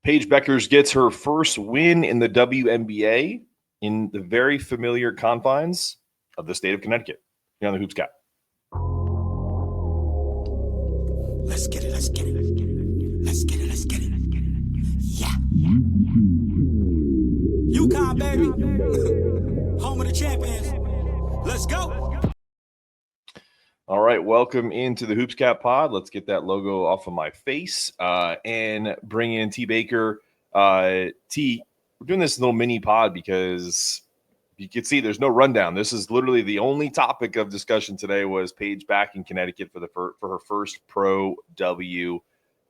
Paige Bueckers gets her first win in the WNBA in the very familiar confines of the state of Connecticut. Here on the Hoops Cap. Let's get it. Let's get it. Let's get it. Let's get it. Yeah. UConn, baby. Home of the champions. Let's go. All right, welcome into the Hoops Cap pod. Let's get that logo off of my face and bring in T. Baker. T, we're doing this little mini pod because you can see there's no rundown. This is literally the only topic of discussion today was Paige back in Connecticut for her first pro W.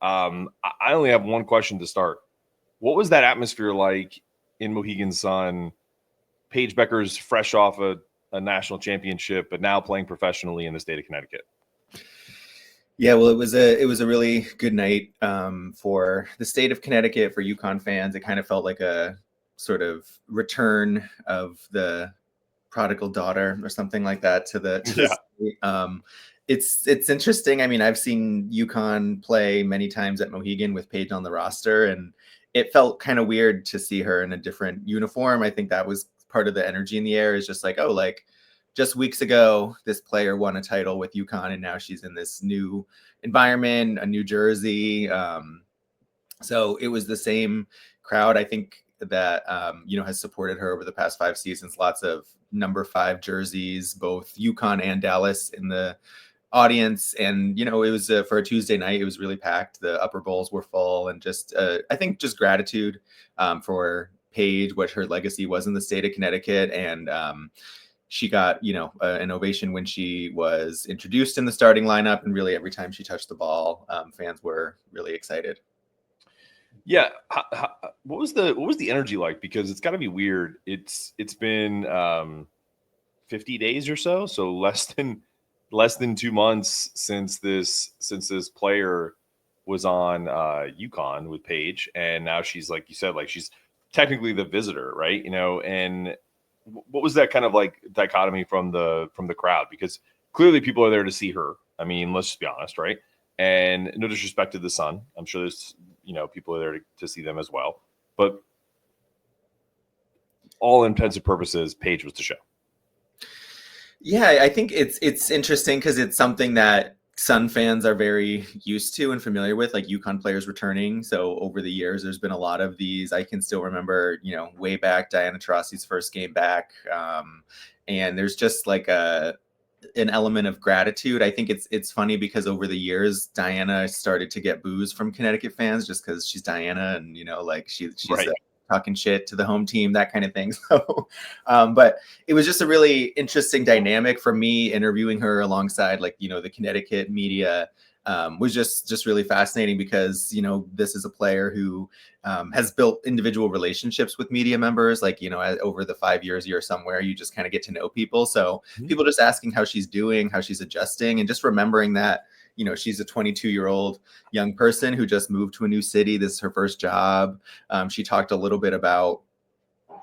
I only have one question to start. What was that atmosphere like in Mohegan Sun? Paige Bueckers fresh off a national championship, but now playing professionally in the state of Connecticut. Yeah, well, it was a really good night for the state of Connecticut, for UConn fans. It kind of felt like a sort of return of the prodigal daughter or something like that to the state. It's interesting. I mean, I've seen UConn play many times at Mohegan with Paige on the roster, and it felt kind of weird to see her in a different uniform. I think that was part of the energy in the air, is just like, oh, like just weeks ago, this player won a title with UConn, and now she's in this new environment, a new jersey. So it was the same crowd, I think, that has supported her over the past 5 seasons. Lots of number 5 jerseys, both UConn and Dallas in the audience. And it was for a Tuesday night, it was really packed. The upper bowls were full, and just I think just gratitude for Paige, what her legacy was in the state of Connecticut. And she got an ovation when she was introduced in the starting lineup, and really every time she touched the ball, fans were really excited. Yeah, what was the energy like? Because it's got to be weird. It's been 50 days or so less than 2 months since this player was on UConn with Paige, and now she's, like you said, like she's technically the visitor, right? And what was that kind of like dichotomy from the crowd? Because clearly people are there to see her. I mean, let's just be honest, right? And no disrespect to the Sun, I'm sure there's people are there to see them as well, but all intents and purposes, Paige was the show. Yeah, I think it's interesting because it's something that Sun fans are very used to and familiar with, like UConn players returning. So over the years, there's been a lot of these. I can still remember, way back, Diana Taurasi's first game back. And there's just like an element of gratitude. I think it's funny because over the years, Diana started to get boos from Connecticut fans just because she's Diana, and like she's right. Talking shit to the home team, that kind of thing. So, but it was just a really interesting dynamic for me interviewing her alongside, like, the Connecticut media. Was just really fascinating because, this is a player who has built individual relationships with media members. Like, over the 5 years you're somewhere, you just kind of get to know people. So people just asking how she's doing, how she's adjusting, and just remembering that, she's a 22-year-old young person who just moved to a new city. This is her first job. She talked a little bit about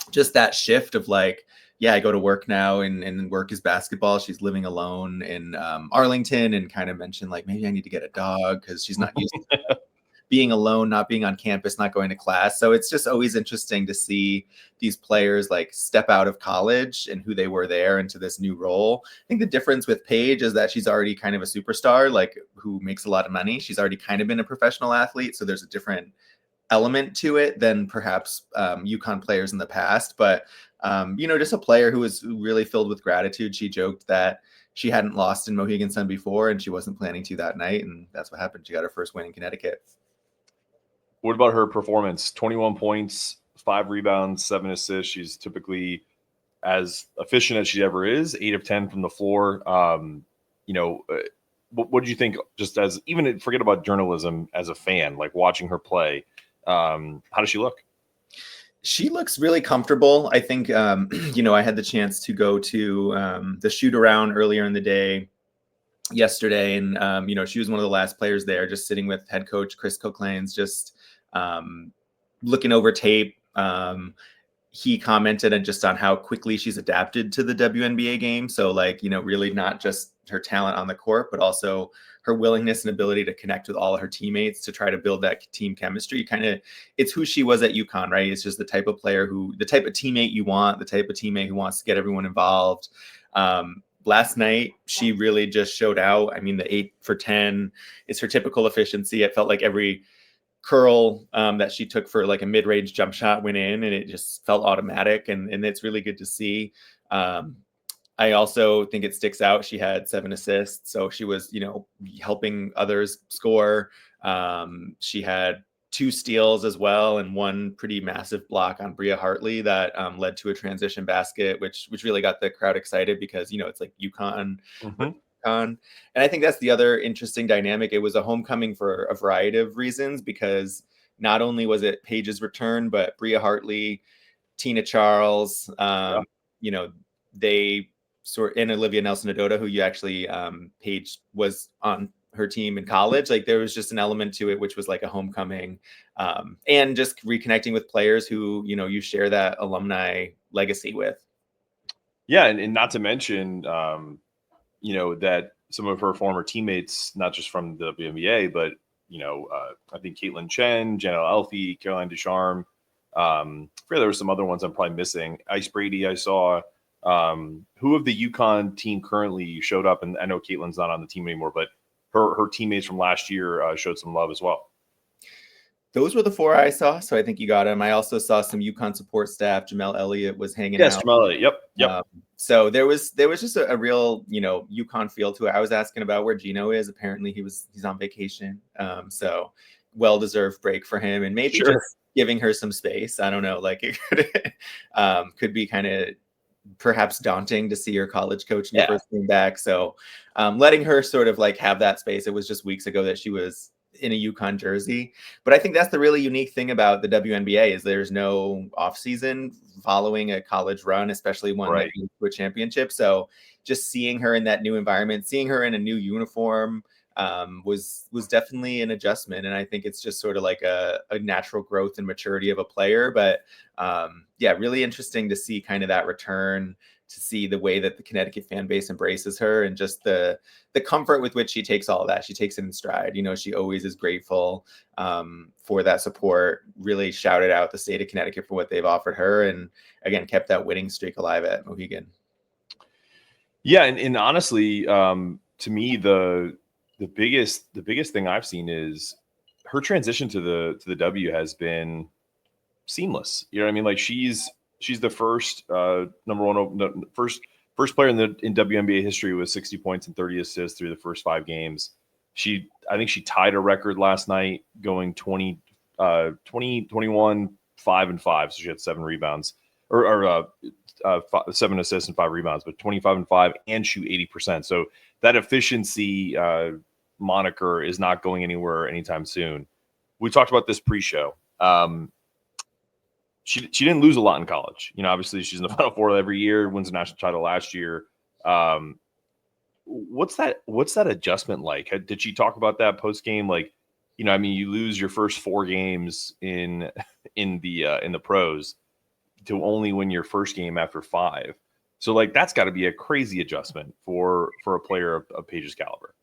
just that shift of like, yeah, I go to work now and work is basketball. She's living alone in Arlington, and kind of mentioned like, maybe I need to get a dog because she's not used to being alone, not being on campus, not going to class. So it's just always interesting to see these players like step out of college and who they were there into this new role. I think the difference with Paige is that she's already kind of a superstar, like who makes a lot of money. She's already kind of been a professional athlete. So there's a different element to it than perhaps UConn players in the past. But, just a player who was really filled with gratitude. She joked that she hadn't lost in Mohegan Sun before, and she wasn't planning to that night. And that's what happened. She got her first win in Connecticut. What about her performance? 21 points, 5 rebounds, 7 assists. She's typically as efficient as she ever is, 8 of 10 from the floor. What did you think, just as, even forget about journalism, as a fan, like watching her play? How does she look? She looks really comfortable. I think, I had the chance to go to the shoot around earlier in the day yesterday. And, she was one of the last players there, just sitting with head coach Chris Coklanes, just looking over tape. he commented and just on how quickly she's adapted to the WNBA game. So like, really not just her talent on the court, but also her willingness and ability to connect with all of her teammates to try to build that team chemistry. It's who she was at UConn, right? It's just the type of teammate you want, the type of teammate who wants to get everyone involved. Last night, she really just showed out. I mean, the 8 for 10 is her typical efficiency. It felt like every curl that she took for like a mid-range jump shot went in, and it just felt automatic, and it's really good to see. I also think it sticks out. She had 7 assists, so she was, helping others score. She had 2 steals as well, and 1 pretty massive block on Bria Hartley that led to a transition basket, which really got the crowd excited because, it's like UConn. And I think that's the other interesting dynamic. It was a homecoming for a variety of reasons, because not only was it Paige's return, but Bria Hartley, Tina Charles, they and Olivia Nelson-Ododa, who you actually Paige was on her team in college. Like there was just an element to it, which was like a homecoming, and just reconnecting with players who, you share that alumni legacy with. Yeah. And not to mention, that some of her former teammates, not just from the WNBA, but, I think Caitlin Chen, Jenna Elfie, Caroline Ducharme. There were some other ones I'm probably missing. Ice Brady, I saw. Who of the UConn team currently showed up? And I know Caitlin's not on the team anymore, but her teammates from last year showed some love as well. Those were the 4 I saw, so I think you got them. I also saw some UConn support staff. Jamel Elliott was hanging out. Yes, Jamel Elliott. Yep. So there was just a real, UConn feel to it. I was asking about where Gino is. Apparently he's on vacation. So well-deserved break for him, and maybe just giving her some space. I don't know. Like it could be kind of perhaps daunting to see her college coach in the first game back. So letting her sort of like have that space. It was just weeks ago that she was in a UConn jersey. But I think that's the really unique thing about the WNBA is there's no off season following a college run, especially one that leads to a championship. So just seeing her in that new environment, seeing her in a new uniform was definitely an adjustment. And I think it's just sort of like a natural growth and maturity of a player. But really interesting to see kind of that return, to see the way that the Connecticut fan base embraces her, and just the comfort with which she takes all of that. She takes it in stride. She always is grateful for that support, really shouted out the state of Connecticut for what they've offered her, and again, kept that winning streak alive at Mohegan. Yeah. And honestly, to me, the biggest thing I've seen is her transition to the W has been seamless. You know what I mean? Like she's the first first player in WNBA history with 60 points and 30 assists through the first 5 games. I think she tied a record last night, going 20, 21, 5 and 5. So she had 7 rebounds or 7 assists and 5 rebounds, but 25 and 5 and shoot 80%. So that efficiency moniker is not going anywhere anytime soon. We talked about this pre-show. She didn't lose a lot in college. Obviously she's in the Final Four every year, wins a national title last year. What's that adjustment like? Did she talk about that post game? Like, you lose your first 4 games in the pros to only win your first game after 5. So like, that's gotta be a crazy adjustment for a player of Paige's caliber.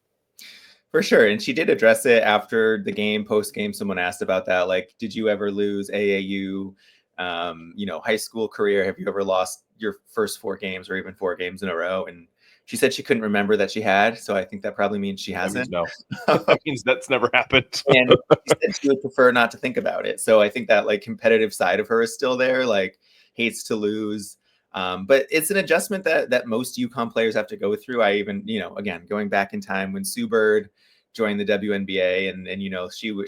For sure. And she did address it after the game, post game. Someone asked about that. Like, did you ever lose AAU? High school career, have you ever lost your first 4 games or even 4 games in a row? And she said she couldn't remember that she had. So I think that probably means she hasn't. No, that means that's never happened. And she said she would prefer not to think about it. So I think that like competitive side of her is still there, like hates to lose. But it's an adjustment that most UConn players have to go through. I even, again, going back in time when Sue Bird joined the WNBA and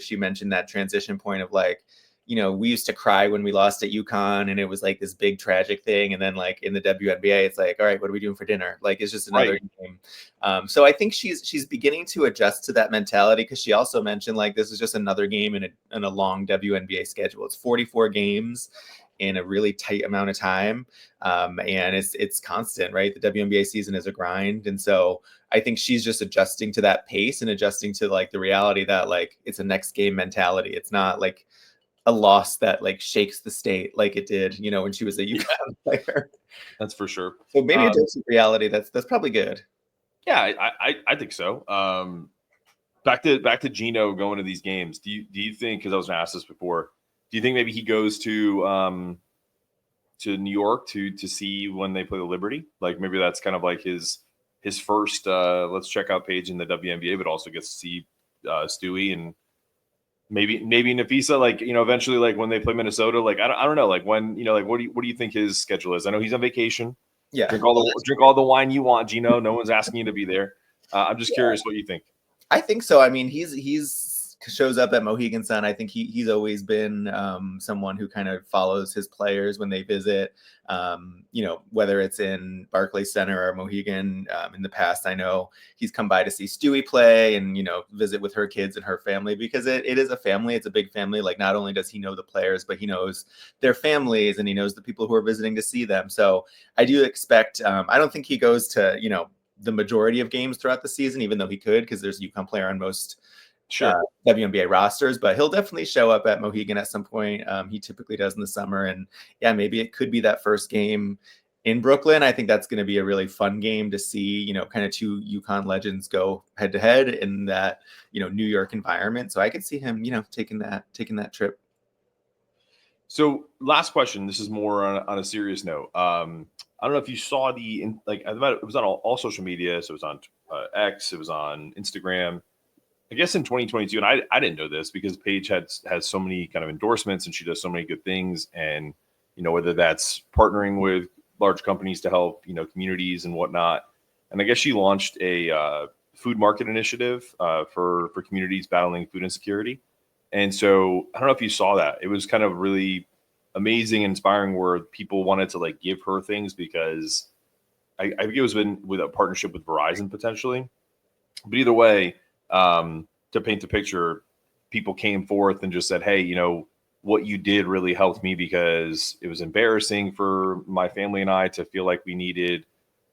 she mentioned that transition point of like, we used to cry when we lost at UConn and it was like this big tragic thing. And then like in the WNBA, it's like, all right, what are we doing for dinner? Like, it's just another game. So I think she's beginning to adjust to that mentality, because she also mentioned like, this is just another game in a long WNBA schedule. It's 44 games in a really tight amount of time. And it's constant, right? The WNBA season is a grind. And so I think she's just adjusting to that pace and adjusting to like the reality that like, it's a next game mentality. It's not like a loss that like shakes the state like it did, when she was a UConn player. That's for sure. So maybe a dose of reality. That's probably good. Yeah, I think so. Back to Gino going to these games. Do you think, because I was going to ask this before, do you think maybe he goes to New York to see when they play the Liberty? Like maybe that's kind of like his first let's check out Paige in the WNBA, but also gets to see Stewie and maybe Nafisa, like, eventually, like when they play Minnesota, like I don't know, like when, like what do you think his schedule is? I know he's on vacation. Yeah. Drink all the wine you want, Gino. No one's asking you to be there. I'm just curious what you think. I think so. I mean, he's shows up at Mohegan Sun. I think he's always been someone who kind of follows his players when they visit. Whether it's in Barclays Center or Mohegan. In the past, I know he's come by to see Stewie play and visit with her kids and her family, because it is a family. It's a big family. Like, not only does he know the players, but he knows their families and he knows the people who are visiting to see them. So I do expect. I don't think he goes to the majority of games throughout the season, even though he could, because there's a UConn player on most WNBA rosters, but he'll definitely show up at Mohegan at some point. He typically does in the summer. And yeah, maybe it could be that first game in Brooklyn. I think that's going to be a really fun game to see, kind of two UConn legends go head to head in that, New York environment. So I could see him, taking that trip. So last question. This is more on a serious note. I don't know if you saw it was on all social media. So it was on X, it was on Instagram. I guess in 2022, and I didn't know this because Paige has so many kind of endorsements and she does so many good things. And, whether that's partnering with large companies to help, communities and whatnot. And I guess she launched a food market initiative for communities battling food insecurity. And so I don't know if you saw that. It was kind of really amazing and inspiring where people wanted to like give her things because I think it was been with a partnership with Verizon potentially. But either way, to paint the picture, people came forth and just said, hey, what you did really helped me because it was embarrassing for my family and I to feel like we needed,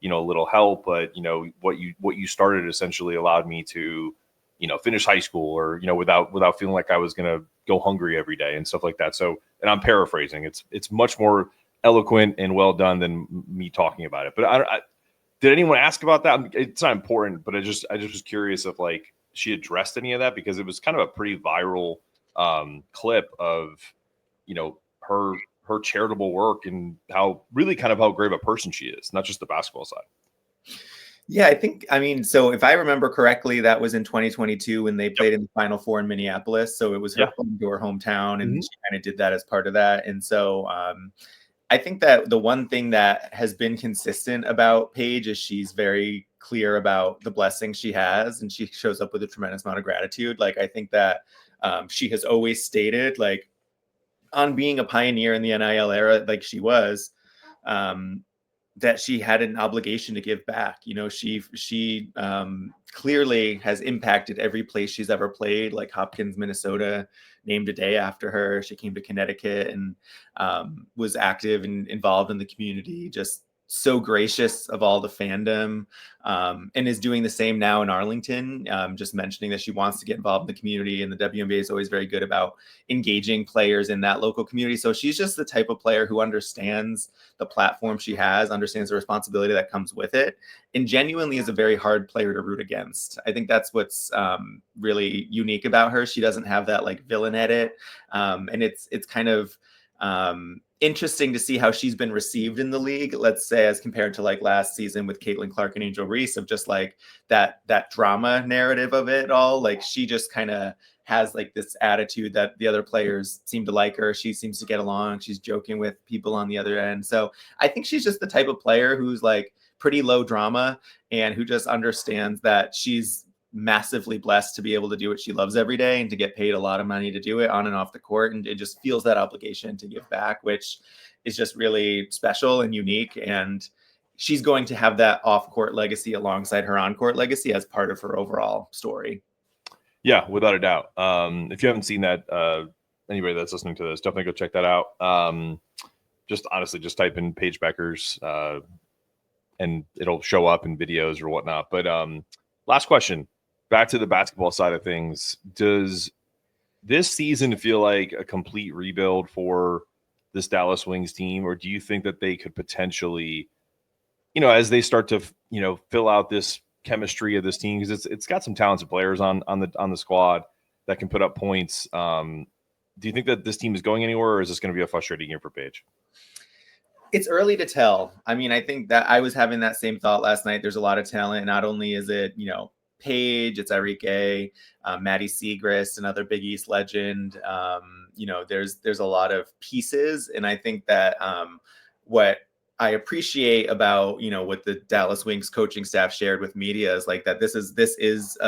a little help. But, what you started essentially allowed me to, finish high school or, without feeling like I was going to go hungry every day and stuff like that. So, and I'm paraphrasing, it's much more eloquent and well done than me talking about it. But I did anyone ask about that? It's not important, but I just was curious if like she addressed any of that, because it was kind of a pretty viral clip of, her charitable work and how really kind of how great of a person she is, not just the basketball side. Yeah, so if I remember correctly, that was in 2022 when they played in the Final Four in Minneapolis. So it was her home to her hometown, and she kind of did that as part of that. And so I think that the one thing that has been consistent about Paige is she's very clear about the blessings she has, and she shows up with a tremendous amount of gratitude. Like, I think that she has always stated, like, on being a pioneer in the NIL era, like she was, that she had an obligation to give back. She clearly has impacted every place she's ever played. Like Hopkins, Minnesota, named a day after her. She came to Connecticut and was active and involved in the community. Just so gracious of all the fandom, and is doing the same now in Arlington. Just mentioning that she wants to get involved in the community, and the WNBA is always very good about engaging players in that local community. So she's just the type of player who understands the platform she has, understands the responsibility that comes with it, and genuinely is a very hard player to root against. I think that's what's really unique about her. She doesn't have that like villain edit, and it's kind of interesting to see how she's been received in the league, let's say, as compared to like last season with Caitlin Clark and Angel Reese, of just like that drama narrative of it all. Like, she just kind of has like this attitude that the other players seem to like her. She seems to get along. She's joking with people on the other end. So I think she's just the type of player who's like pretty low drama and who just understands that she's massively blessed to be able to do what she loves every day and to get paid a lot of money to do it on and off the court. And it just feels that obligation to give back, which is just really special and unique. And she's going to have that off-court legacy alongside her on-court legacy as part of her overall story. Yeah, without a doubt. If you haven't seen that, anybody that's listening to this, definitely go check that out. Just honestly, just type in Paige Bueckers and it'll show up in videos or whatnot. But last question. Back to the basketball side of things, does this season feel like a complete rebuild for this Dallas Wings team, or do you think that they could potentially, as they start to, fill out this chemistry of this team, because it's got some talented players on the squad that can put up points. Do you think that this team is going anywhere, or is this going to be a frustrating year for Paige? It's early to tell. I mean, I think that I was having that same thought last night. There's a lot of talent. Not only is it, Paige, it's Auriemma, Maddie Segrist, another Big East legend. There's a lot of pieces. And I think that what I appreciate about, what the Dallas Wings coaching staff shared with media is like that this is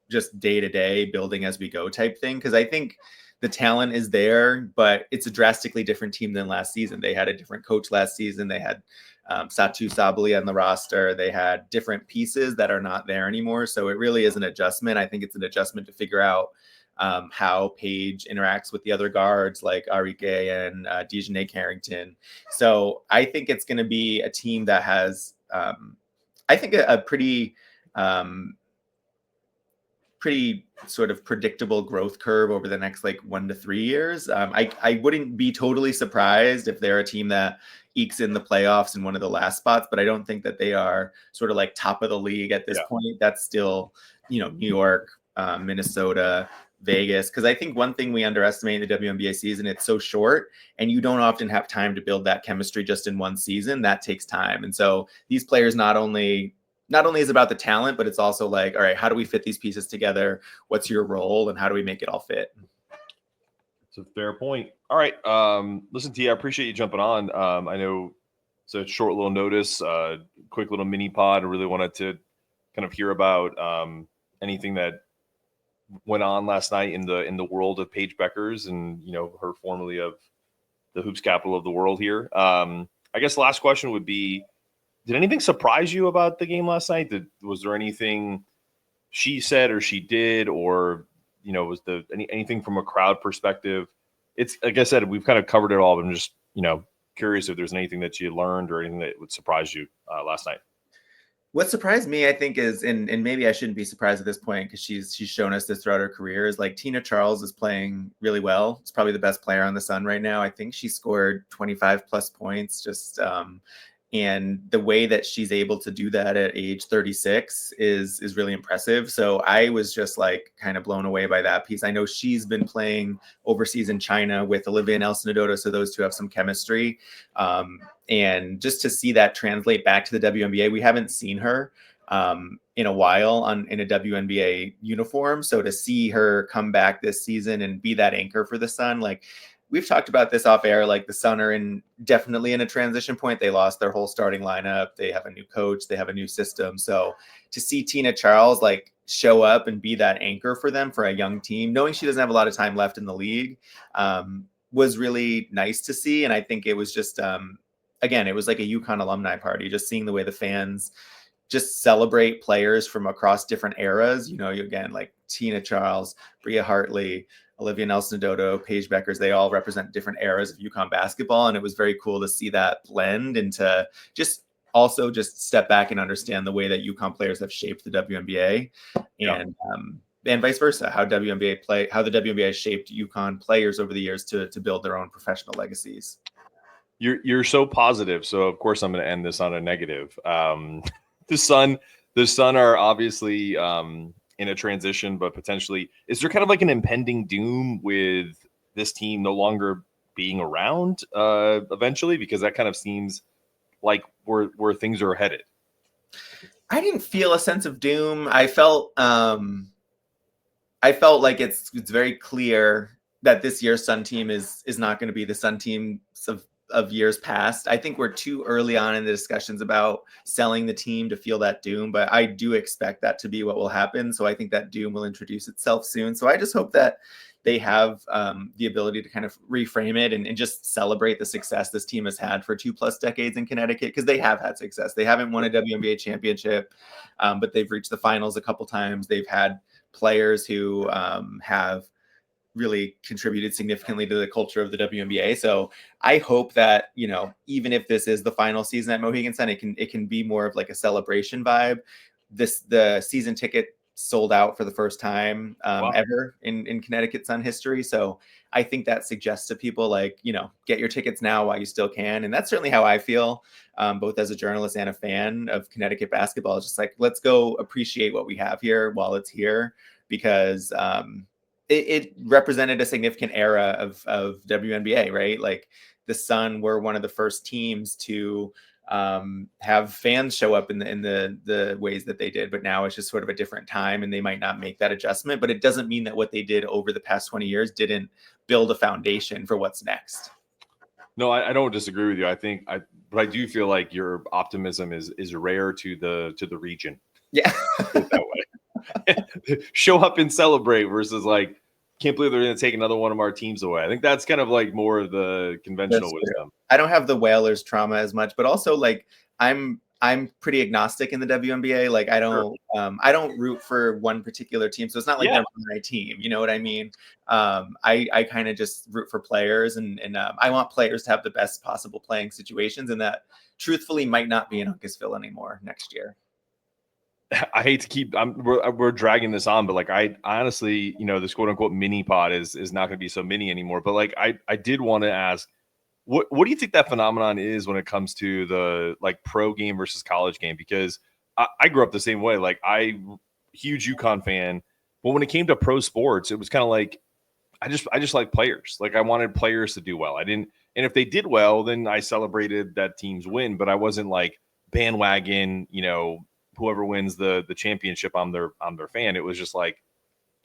just day-to-day building as we go type thing. Because I think the talent is there, but it's a drastically different team than last season. They had a different coach last season. They had Satu Sabali on the roster. They had different pieces that are not there anymore. So it really is an adjustment. I think it's an adjustment to figure out how Paige interacts with the other guards like Auriemma and Dejanay Carrington. So I think it's going to be a team that has, I think, a pretty sort of predictable growth curve over the next 1 to 3 years. I wouldn't be totally surprised if they're a team that ekes in the playoffs in one of the last spots, but I don't think that they are sort of top of the league at this point. That's still, New York, Minnesota, Vegas. Because I think one thing we underestimate in the WNBA season, it's so short and you don't often have time to build that chemistry just in one season. That takes time. And so these players not only is it about the talent, but it's also all right, how do we fit these pieces together? What's your role and how do we make it all fit? It's a fair point. All right. Listen, T, I appreciate you jumping on. I know it's a short little notice, quick little mini pod. I really wanted to kind of hear about anything that went on last night in the world of Paige Bueckers and, her formerly of the hoops capital of the world here. I guess the last question would be, did anything surprise you about the game last night? Was there anything she said or she did, or was anything from a crowd perspective? It's like I said, we've kind of covered it all, but I'm just curious if there's anything that you learned or anything that would surprise you last night. What surprised me, I think, is and maybe I shouldn't be surprised at this point because she's shown us this throughout her career, is Tina Charles is playing really well. It's probably the best player on the Sun right now. I think she scored 25 plus points just. And the way that she's able to do that at age 36 is really impressive. So I was just kind of blown away by that piece. I know she's been playing overseas in China with Olivia Nelson-Ododa, so those two have some chemistry. And just to see that translate back to the WNBA, we haven't seen her in a while in a WNBA uniform. So to see her come back this season and be that anchor for the Sun, we've talked about this off air, the Sun are definitely in a transition point. They lost their whole starting lineup. They have a new coach. They have a new system. So to see Tina Charles show up and be that anchor for them for a young team, knowing she doesn't have a lot of time left in the league, was really nice to see. And I think it was just, again, it was like a UConn alumni party, just seeing the way the fans just celebrate players from across different eras. Again, Tina Charles, Bria Hartley, Olivia Nelson-Ododa, Paige Bueckers, they all represent different eras of UConn basketball. And it was very cool to see that blend and to just step back and understand the way that UConn players have shaped the WNBA and vice versa, how the WNBA has shaped UConn players over the years to build their own professional legacies. You're so positive. So of course I'm going to end this on a negative. The Sun are obviously, in a transition, but potentially, is there kind of an impending doom with this team no longer being around eventually? Because that kind of seems like where things are headed. I didn't feel a sense of doom. I felt like it's very clear that this year's Sun team is not going to be the Sun team of years past. I think we're too early on in the discussions about selling the team to feel that doom, but I do expect that to be what will happen. So I think that doom will introduce itself soon. So I just hope that they have the ability to kind of reframe it and just celebrate the success this team has had for 2+ decades in Connecticut, because they have had success. They haven't won a WNBA championship, but they've reached the finals a couple times. They've had players who have really contributed significantly to the culture of the WNBA. So I hope that, even if this is the final season at Mohegan Sun, it can be more of a celebration vibe. The season ticket sold out for the first time Wow. ever in Connecticut Sun history. So I think that suggests to people like, get your tickets now while you still can. And that's certainly how I feel, both as a journalist and a fan of Connecticut basketball. It's just like, let's go appreciate what we have here while it's here, because it represented a significant era of WNBA, right? Like the Sun were one of the first teams to have fans show up in the ways that they did, but now it's just sort of a different time and they might not make that adjustment, but it doesn't mean that what they did over the past 20 years didn't build a foundation for what's next. No, I don't disagree with you. But I do feel like your optimism is rare to the region. Yeah. That way. Show up and celebrate versus like, can't believe they're going to take another one of our teams away. I think that's kind of like more of the conventional wisdom. I don't have the Whalers trauma as much, but also like I'm pretty agnostic in the WNBA. Like I don't root for one particular team, so it's not like they're my team. You know what I mean? I kind of just root for players, and I want players to have the best possible playing situations, and that truthfully might not be in Uncasville anymore next year. I hate to keep we're dragging this on, but like I honestly, this quote unquote mini pod is not going to be so mini anymore. But like I did want to ask, what do you think that phenomenon is when it comes to the like pro game versus college game? Because I grew up the same way. Like huge UConn fan, but when it came to pro sports, it was kind of like I just like players. Like I wanted players to do well. And if they did well, then I celebrated that team's win. But I wasn't like bandwagon, whoever wins the championship, I'm their fan. It was just like,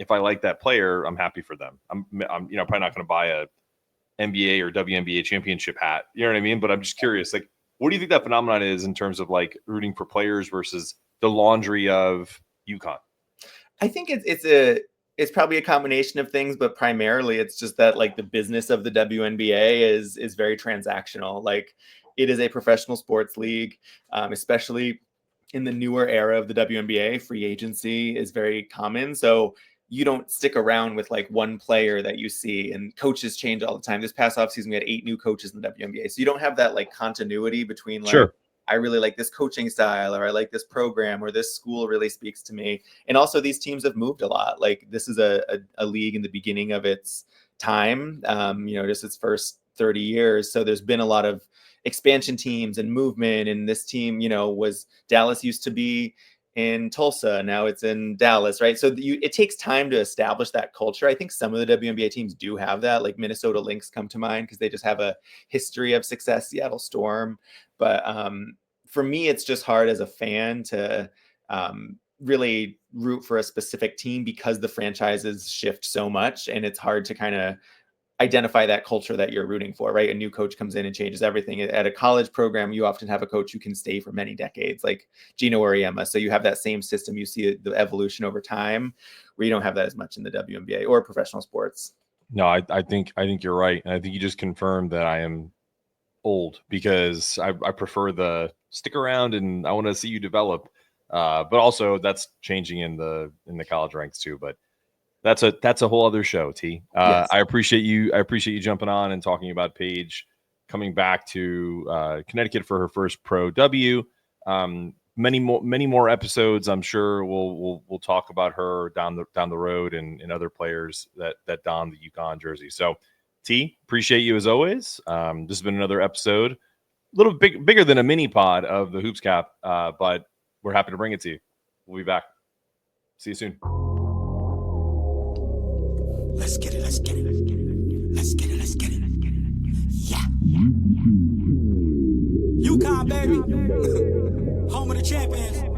if I like that player, I'm happy for them. I'm probably not going to buy a NBA or WNBA championship hat. You know what I mean? But I'm just curious, like, what do you think that phenomenon is in terms of like rooting for players versus the laundry of UConn? I think it's probably a combination of things, but primarily it's just that like the business of the WNBA is very transactional. Like it is a professional sports league, especially in the newer era of the WNBA. Free agency is very common. So you don't stick around with like one player that you see, and coaches change all the time. This past offseason, we had 8 new coaches in the WNBA. So you don't have that like continuity between like, sure, I really like this coaching style, or I like this program, or this school really speaks to me. And also these teams have moved a lot. Like this is a league in the beginning of its time, just its first 30 years. So there's been a lot of expansion teams and movement, and this team was Dallas used to be in Tulsa, now it's in Dallas, right? So it takes time to establish that culture. I think some of the WNBA teams do have that, like Minnesota Lynx come to mind because they just have a history of success. Seattle Storm, but for me it's just hard as a fan to really root for a specific team because the franchises shift so much, and it's hard to kind of identify that culture that you're rooting for, right? A new coach comes in and changes everything. At a college program, you often have a coach who can stay for many decades, like Gino Auriemma. So you have that same system. You see the evolution over time, where you don't have that as much in the WNBA or professional sports. No, I think you're right. And I think you just confirmed that I am old, because I prefer the stick around and I want to see you develop. But also that's changing in the college ranks too. But that's a whole other show, T. Yes. I appreciate you jumping on and talking about Paige coming back to Connecticut for her first pro W. Many more episodes, I'm sure we'll talk about her down the road and other players that don the UConn jersey. So T, appreciate you as always. This has been another episode, a little bigger than a mini pod of the Hoops Cap, but we're happy to bring it to you. We'll be back. See you soon. Let's get it, let's get it, let's get it, let's get it, let's get it, let's get it. Yeah. UConn, baby. Home of the champions.